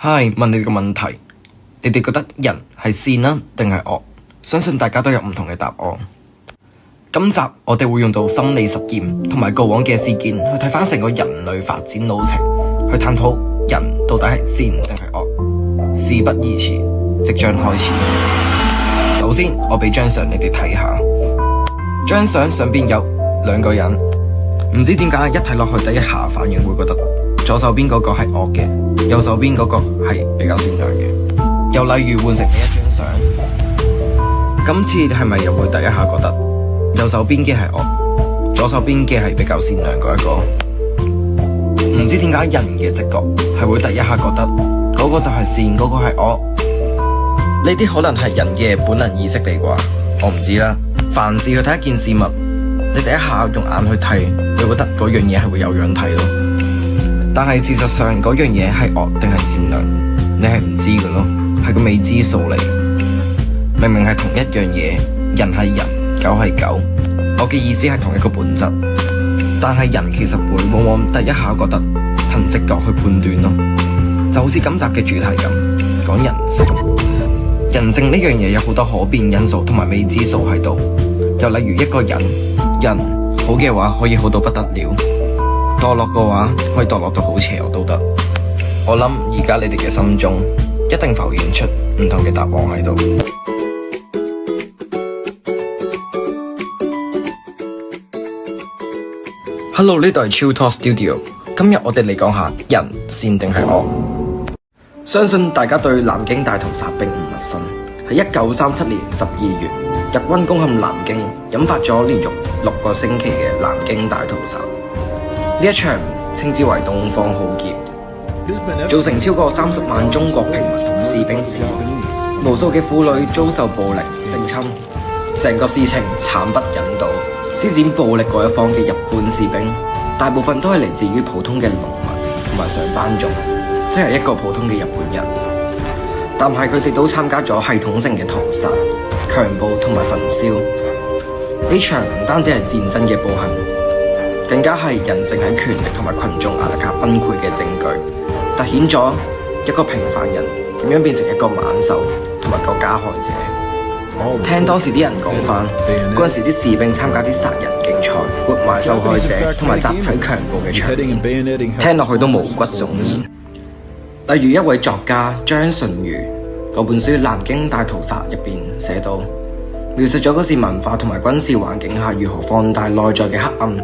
嗨，問你個問題，你哋覺得人係善啦定係惡？相信大家都有唔同嘅答案。今集我哋會用到心理實驗同埋過往嘅事件去睇返成個人類發展路程，去探討人到底係善定係惡。事不宜遲，即將開始。首先，我俾張相你哋睇下，張相上邊有兩個人，唔知點解一睇落去第一下反應會覺得左手邊嗰個係惡嘅，右手邊嗰個係比較善良嘅。又例如換成呢一張相，今次係咪又會第一下覺得右手邊嘅係惡，左手邊嘅係比較善良嗰一個？唔知點解人嘅直覺係會第一下覺得嗰個就係善，嗰個係惡。呢啲可能係人嘅本能意識嚟啩，我唔知啦。凡事去睇一件事物，你第一下用眼去睇，你覺得嗰樣嘢係會有樣睇咯。但係事實上嗰樣嘢係惡定係善良，你係唔知嘅咯，係個未知數嚟。明明係同一樣嘢，人係人，狗係狗，我嘅意思係同一個本質，但係人其實會往往第一下覺得憑直覺去判斷咯。就好似今集嘅主題咁，講人性。人性呢樣嘢有好多可變因素同埋未知數喺度。又例如一個人好嘅話可以好到不得了，墮落嘅話可以墮落到好邪惡都得。我諗而家你哋嘅心中一定浮現出唔同嘅答案喺度。Hello， 呢度係 Chill Talk Studio。今日我哋嚟講下人善定係惡。相信大家對南京大屠殺並唔陌生。喺1937年12月，日軍攻陷南京，引發咗連續6個星期嘅南京大屠殺。呢一場稱之為東方浩劫，造成超過30萬中國平民同士兵死亡，無數嘅婦女遭受暴力性侵。成個事情慘不忍睹。施展暴力嗰一方嘅日本士兵，大部分都係嚟自於普通嘅農民同埋上班族，即係一個普通嘅日本人。但係佢哋都參加咗系統性嘅屠殺、強暴同埋焚燒。呢場唔單止係戰爭嘅暴行，更加係人性喺權力同埋群眾壓力下崩潰嘅證據，凸顯咗一個平凡人點樣變成一個猛獸同埋個加害者。聽當時啲人講返，嗰陣時啲士兵參加啲殺人競賽，活埋受害者同埋集體強暴嘅場面，聽落去都毛骨悚然。例如一位作家張純如嗰本書《南京大屠殺》入邊寫到，描述咗嗰時文化同埋軍事環境下如何放大內在嘅黑暗，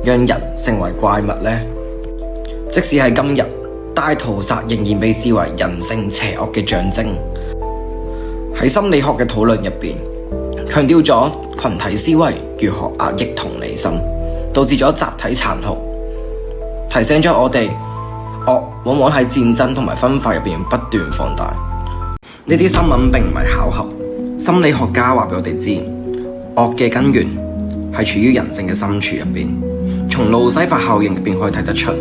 讓人成為怪物呢？即使係今日，大屠殺仍然被視為人性邪惡嘅象徵。喺心理學嘅討論入邊，強調咗群體思維如何壓抑同理心，導致咗集體殘酷，提醒咗我哋惡往往喺戰爭同埋分化入邊不斷放大。呢啲新聞並唔係巧合，心理學家話俾我哋知，惡嘅根源係處於人性嘅深處入邊。從路西法效應入邊可以睇得出，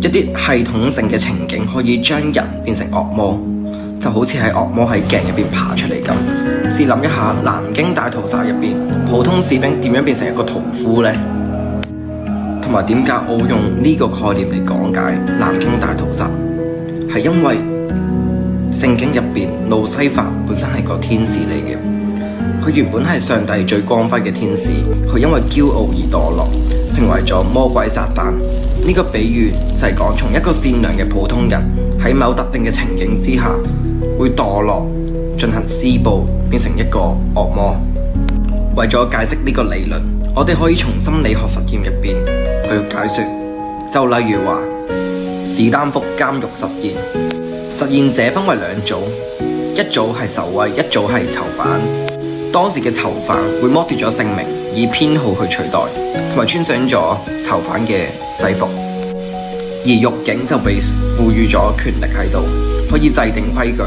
一啲系統性嘅情景可以將人變成惡魔。就好似係惡魔喺鏡入邊爬出嚟咁。試諗一下，南京大屠殺入邊，普通士兵點樣變成一個屠夫呢？同埋點解我用呢個概念嚟講解南京大屠殺？係因為聖經入邊路西法本身係個天使嚟嘅，佢原本係上帝最光輝嘅天使，佢因為驕傲而墮落，成為咗魔鬼撒旦。呢個比喻就係講從一個善良嘅普通人喺某特定嘅情景之下，會墮落，進行施暴，變成一個惡魔。為咗解釋呢個理論，我哋可以從心理學實驗入邊去解說。就例如話，史丹福監獄實驗，實驗者分為兩組，一組係守衛，一組係囚犯。當時嘅囚犯會剝奪咗性命，以編號去取代，同埋穿上咗囚犯嘅制服，而獄警就被賦予咗權力喺度，可以制定規矩，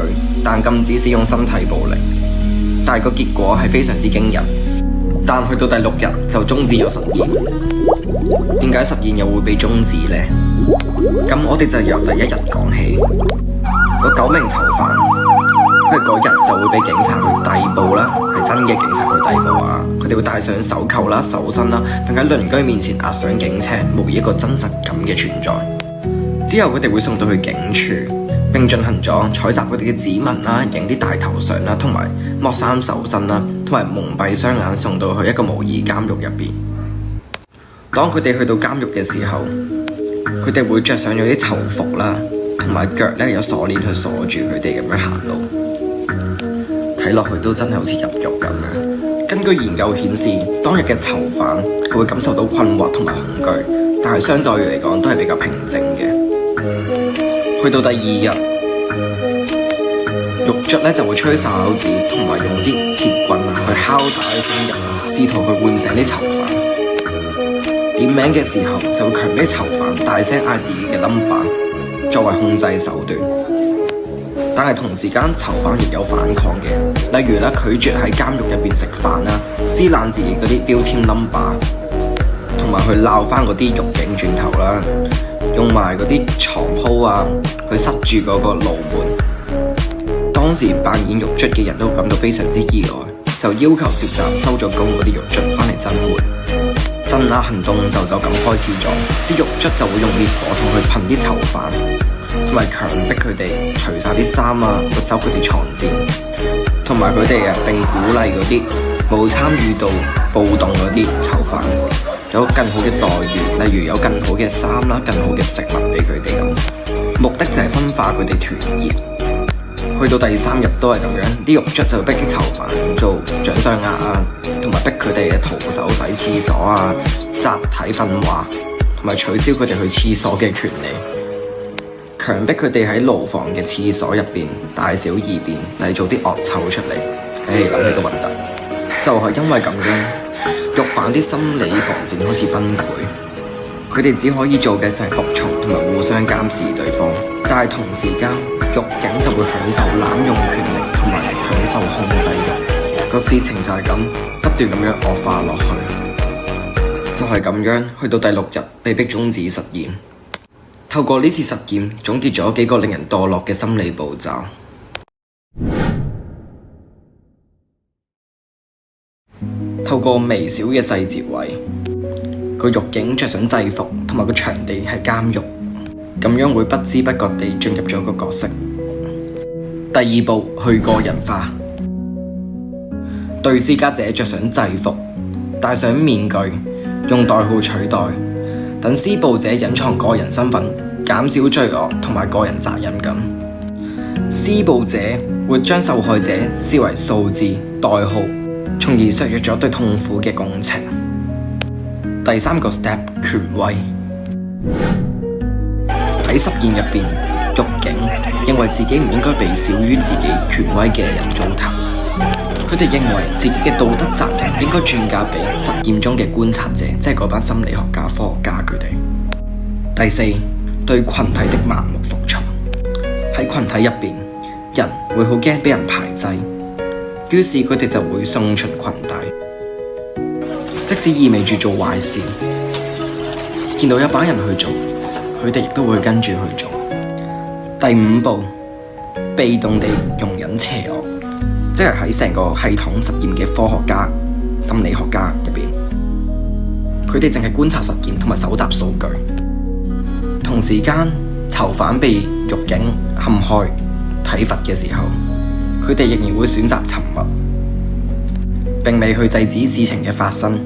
但禁止使用身體暴力。但係個結果係非常之驚人。但去到第6日就終止咗實驗。點解實驗又會被終止呢？咁我哋就由第1日講起。嗰9名囚犯，佢嗰日就會被警察去逮捕啦，係真嘅警察去逮捕啊！佢哋會戴上手銬啦、手薪啦，並喺鄰居面前壓上警車，模擬一個真實感嘅存在。之後佢哋會送到去警署，並進行咗採集佢哋嘅指紋啦、影啲大頭相啦，同埋剝衫搜身啦，同埋蒙蔽雙眼送到去一個模擬監獄入邊。當佢哋去到監獄嘅時候，佢哋會着上咗啲囚服啦，同埋腳咧有鎖鏈去鎖住佢哋咁樣行路，睇落去都真係好似入獄咁樣。根據研究顯示，當日嘅囚犯佢會感受到困惑同埋恐懼，但係相對嚟講都係比較平靜嘅。去到第二日，獄卒咧就會吹哨子，同埋用啲鐵棍去敲打啲聲音，試圖去喚醒啲囚犯。點名嘅時候就會強迫囚犯大聲嗌自己嘅 number， 作為控制手段。但係同時間囚犯亦有反抗嘅，例如咧拒絕喺監獄入邊食飯啦，撕爛自己嗰啲標籤 number， 同埋去鬧翻嗰啲獄警轉頭啦，用埋嗰啲床鋪啊去塞住嗰個牢門。當時扮演獄卒嘅人都感到非常之意外，就要求接集收咗工嗰啲獄卒翻嚟鎮壓。鎮壓行動就咁開始咗，啲獄卒就會用烈火筒去噴啲囚犯，同埋強迫佢哋除晒啲衫啊，沒收佢哋床墊，同埋佢哋並鼓勵嗰啲冇參與到暴動嗰啲囚犯有更好嘅待遇，例如有更好嘅衫啦、更好嘅食物俾佢哋咁，目的就係分化佢哋團結。去到第三日都係咁樣，啲獄卒就逼啲囚犯做掌上壓啊，同埋逼佢哋徒手洗廁所啊、集體訓話，同埋取消佢哋去廁所嘅權利，強迫佢哋喺牢房嘅廁所入邊大小二便，製造啲惡臭出嚟。諗起都核突。就係因為咁樣，獄犯啲心理防線好似崩潰，佢哋只可以做嘅就係服從同埋互相監視對方，但係同時間獄警就會享受濫用權力同埋享受控制欲。個事情就係咁不斷咁樣惡化落去，就係咁樣去到第6日被迫終止實驗。透過呢次實驗總結咗幾個令人墮落嘅心理步驟。透過微小嘅細節位，個獄警着上制服，同埋個場地係監獄，咁樣會不知不覺地進入咗個角色。第2步，去個人化，對施加者着上制服，戴上面具，用代號取代，等施暴者隱藏個人身份，減少罪惡同埋個人責任感。施暴者會將受害者視為數字代號，從而削弱咗對痛苦嘅共情。第3個 step， 權威。喺實驗入邊，獄警認為自己唔應該被少於自己權威嘅人糟蹋，佢哋認為自己嘅道德責任應該轉嫁俾實驗中嘅觀察者，即係嗰班心理學家、科學家佢哋。第4，對群體的盲目服從。喺群體入邊，人會好驚俾人排擠，於是佢哋就會送循裙帶，即使意味住做壞事，見到一班人去做，佢哋亦都會跟住去做。第5步，被動地容忍邪惡，即係喺成個系統實驗嘅科學家、心理學家入邊，佢哋淨係觀察實驗同埋搜集數據，同時間囚犯被獄警陷害體罰嘅時候，佢哋仍然會選擇沉默，並未去制止事情嘅發生，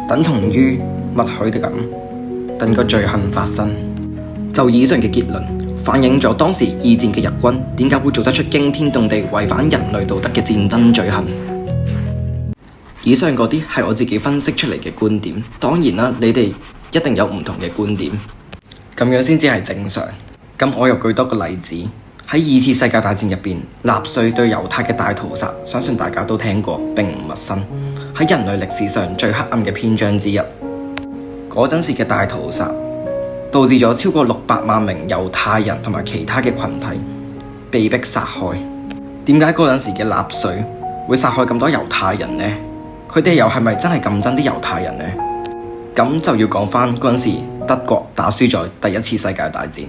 等同於默許地咁等個罪行發生。就以上嘅結論，反映咗當時二戰嘅日軍點解會做得出驚天動地違反人類道德嘅戰爭罪行。以上嗰啲係我自己分析出嚟嘅觀點，當然啦，你哋一定有唔同嘅觀點，咁樣先至係正常。咁我又舉多個例子，喺2次世界大戰入邊，納粹對猶太嘅大屠殺，相信大家都聽過，並唔陌生，喺人類歷史上最黑暗嘅篇章之一。嗰陣時嘅大屠殺導致咗超過600萬名猶太人同埋其他嘅群體被迫殺害。點解嗰陣時嘅納粹會殺害咁多猶太人呢？佢哋又係咪真係咁憎啲猶太人呢？咁就要講翻嗰陣時德國打輸咗第1次世界大戰。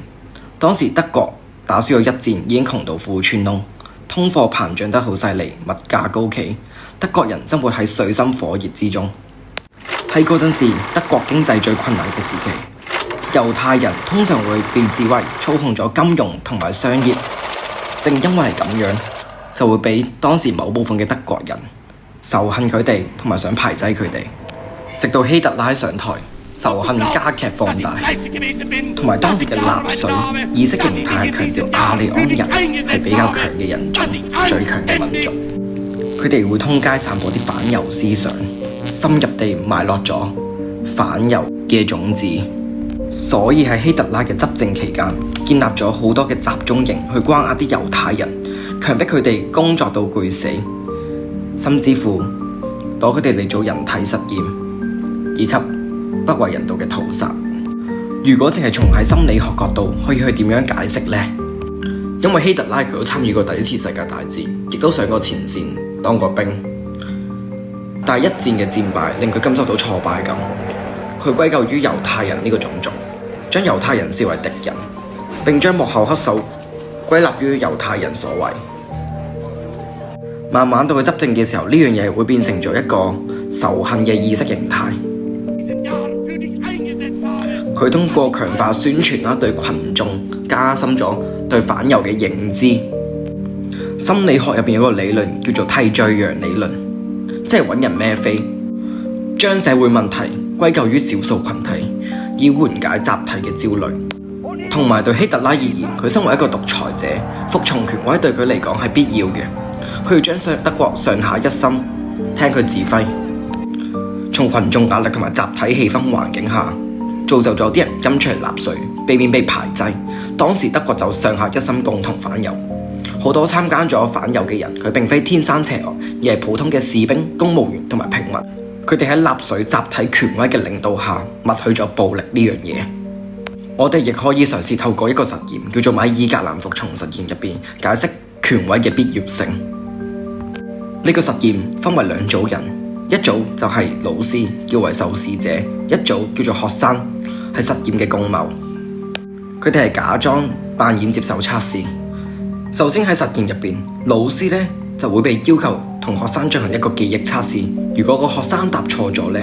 當時德國打輸咗一戰，已經窮到褲穿窿，通貨膨脹得好犀利，物價高企，德國人生活喺水深火熱之中。喺嗰陣時，德國經濟最困難嘅時期，猶太人通常會被指為操控咗金融同埋商業，正因為咁樣，就會俾當時某部分嘅德國人仇恨佢哋同埋想排擠佢哋，直到希特拉上台，仇恨加劇放大，同埋當時嘅納粹意識形態強調亞利安人係比較強嘅人種，最強嘅民族，佢哋會通街散播啲反猶思想，深入地埋落咗反猶嘅種子，所以喺希特拉嘅執政期間，建立咗好多嘅集中營去關押啲猶太人，強迫佢哋工作到攰死，甚至乎攞佢哋嚟做人體實驗，以及不為人道嘅屠殺。如果淨係從喺心理學角度可以去點樣解釋呢？因為希特拉佢都參與過第一次世界大戰，亦都上過前線當過兵，但係一戰嘅戰敗令佢感受到挫敗感，佢歸咎於猶太人呢個種族，將猶太人視為敵人，並將幕後黑手歸納於猶太人所為。慢慢到佢執政嘅時候，呢樣嘢會變成咗一個仇恨嘅意識形態。佢通過強化宣傳啦，對群眾加深咗對反猶嘅認知。心理學入邊有個理論叫做替罪羊理論，即係揾人孭飛，將社會問題歸咎於少數群體，以緩解集體嘅焦慮。同埋對希特拉而言，佢身為一個獨裁者，服從權威對佢嚟講係必要嘅。佢要將德國上下一心，聽佢指揮。從群眾壓力同埋集體氣氛環境下，造就咗啲人跟出嚟納稅，避免被排擠。當時德國就上下一心共同反猶，好多參加咗反猶嘅人，佢並非天生邪惡，而係普通嘅士兵、公務員同埋平民。佢哋喺納粹集體權威嘅領導下，默許咗暴力呢樣嘢。我哋亦可以嘗試透過一個實驗，叫做米爾格蘭服從實驗入邊解釋權威嘅必要性。呢個實驗分為兩組人，一組就係老師，叫為受試者；一組叫做學生，係實驗嘅共謀。佢哋係假裝扮演接受測試。首先喺實驗入邊，老師呢就會被要求同學生進行一個記憶測試。如果個學生答錯咗呢，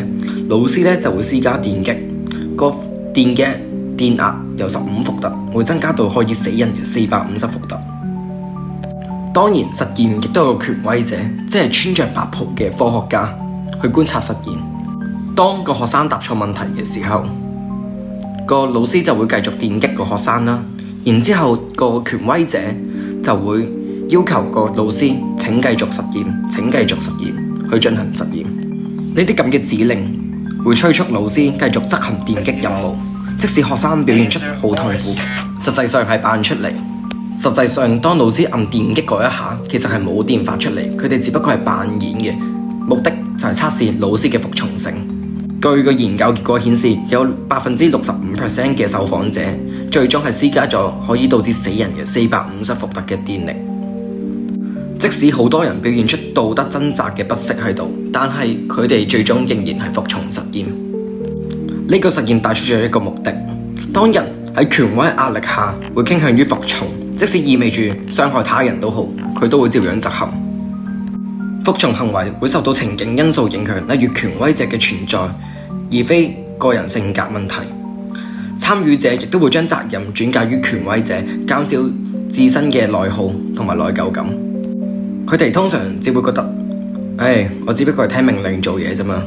老師呢就會施加電擊，個電嘅電壓由15伏特會增加到可以死人嘅450伏特。當然，實驗亦都有個權威者，即係穿着白袍嘅科學家去觀察實驗。當個學生答錯問題嘅時候，個老師就會繼續電擊個學生啦。然之後個權威者就會要求個老師請繼續實驗，請繼續實驗，去進行實驗。呢啲咁嘅指令會催促老師繼續執行電擊任務，即使學生表現出好痛苦，實際上係扮出嚟。實際上，當老師按電擊嗰一下，其實係冇電發出嚟，佢哋只不過係扮演嘅，目的就係測試老師嘅服從性。據個研究結果顯示，有65% 嘅受訪者最終係施加咗可以導致死人嘅450伏特嘅電力。即使好多人表現出道德掙扎嘅不適喺度，但係佢哋最終仍然係服從實驗。呢個實驗帶出咗一個目的：當人喺權威壓力下會傾向於服從，即使意味住傷害他人都好，佢都會照樣執行。服從行為會受到情景因素影響，例如權威者嘅存在，而非個人性格問題。參與者亦都會將責任轉嫁於權威者，減少自身嘅內耗同埋內疚感。佢哋通常只會覺得，我只不過係聽命令做嘢啫嘛。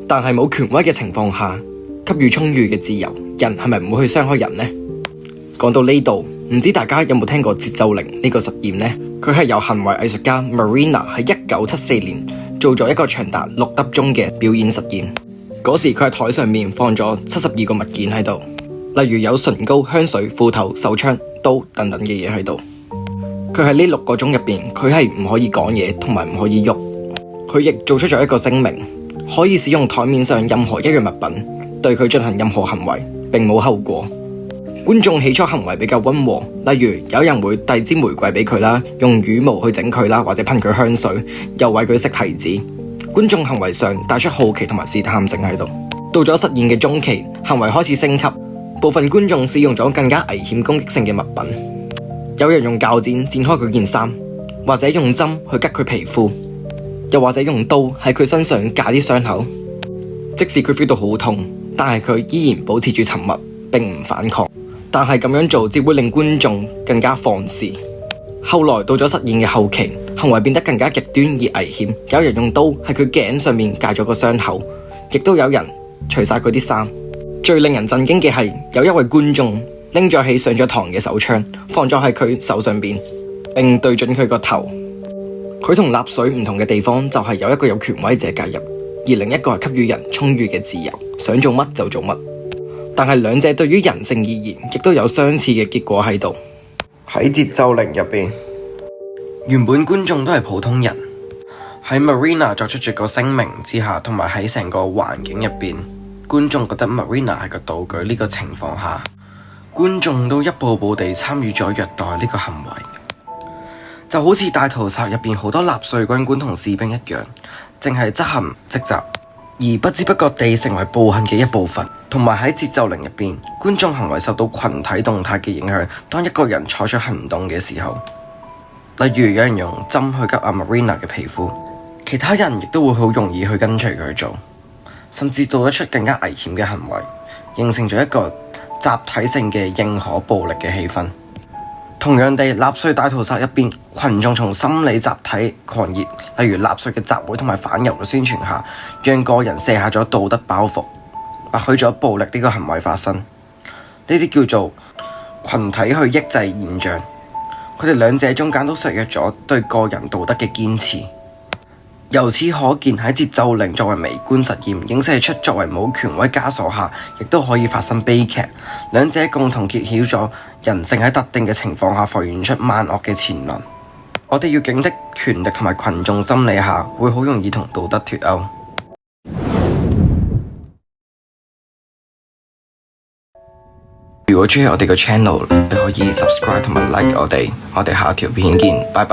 但係冇權威嘅情況下，給予充裕嘅自由，人係咪唔會去傷害人呢？講到呢度，唔知大家有冇聽過節奏鈴呢個實驗呢？佢係由行為藝術家 Marina 喺1974年做咗一個長達6粒鐘嘅表演實驗。嗰時佢喺台上面放咗72個物件喺度，例如有唇膏、香水、斧頭、手槍、刀等等嘅嘢喺度。佢喺呢6個鐘入邊，佢係唔可以講嘢同埋唔可以喐。佢亦做出咗一個聲明，可以使用台面上任何一樣物品對佢進行任何行為，並冇後果。觀眾起初行為比較溫和，例如有人會遞支玫瑰俾佢啦，用羽毛去整佢啦，或者噴佢香水，又餵佢食提子。觀眾行為上帶出好奇同埋試探性喺度。到咗實驗嘅中期，行為開始升級，部分觀眾使用咗更加危險攻擊性嘅物品，有人用鉸剪剪開佢件衫，或者用針去拮佢皮膚，又或者用刀喺佢身上架啲傷口。即使佢 feel 到好痛，但係佢依然保持住沉默，並唔反抗，但係咁樣做只會令觀眾更加放肆。後來到咗實驗嘅後期，行為變得更加極端而危險，有人用刀喺佢頸上面界咗個傷口，亦都有人除晒佢啲衫。最令人震驚嘅係，有一位觀眾拎咗起上咗膛嘅手槍，放咗喺佢手上邊，並對準佢個頭。佢同納粹唔同嘅地方就係有一個有權威者介入，而另一個係給予人充裕嘅自由，想做乜就做乜。但係兩者對於人性而言，亦都有相似嘅結果喺度。喺節奏靈入邊，原本觀眾都係普通人，喺 Marina 作出咗個聲明之下，同埋喺成個環境入邊，觀眾覺得 Marina 係個道具呢個情況下，觀眾都一步步地參與咗虐待呢個行為，就好似大屠殺入邊好多納粹軍官同士兵一樣，淨係執行職責，而不知不覺地成為暴行嘅一部分。同埋喺節奏靈入邊，觀眾行為受到群體動態嘅影響。當一個人採取行動嘅時候，例如有人用針去拮阿 Marina 嘅皮膚，其他人亦都會好容易去跟隨佢做，甚至做得出更加危險嘅行為，形成咗一個集體性嘅認可暴力嘅氣氛。同樣地，納粹大屠殺入邊，群眾從心理集體狂熱，例如納粹嘅集會同埋反猶嘅宣傳下，讓個人卸下咗道德包袱，默許咗暴力呢個行為發生。呢啲叫做群體去抑制現象。佢哋兩者中間都削弱咗對個人道德嘅堅持。由此可見，喺節奏靈作為微觀實驗，影射出作為冇權威枷鎖下，亦都可以發生悲劇。兩者共同揭曉咗人性喺特定嘅情況下浮現出萬惡嘅潛能。我哋要警惕權力同埋群眾心理下，會好容易同道德脫鈎。如果鍾意我哋個 channel，你可以 subscribe 同埋 like 我哋。我哋下條片見，拜拜。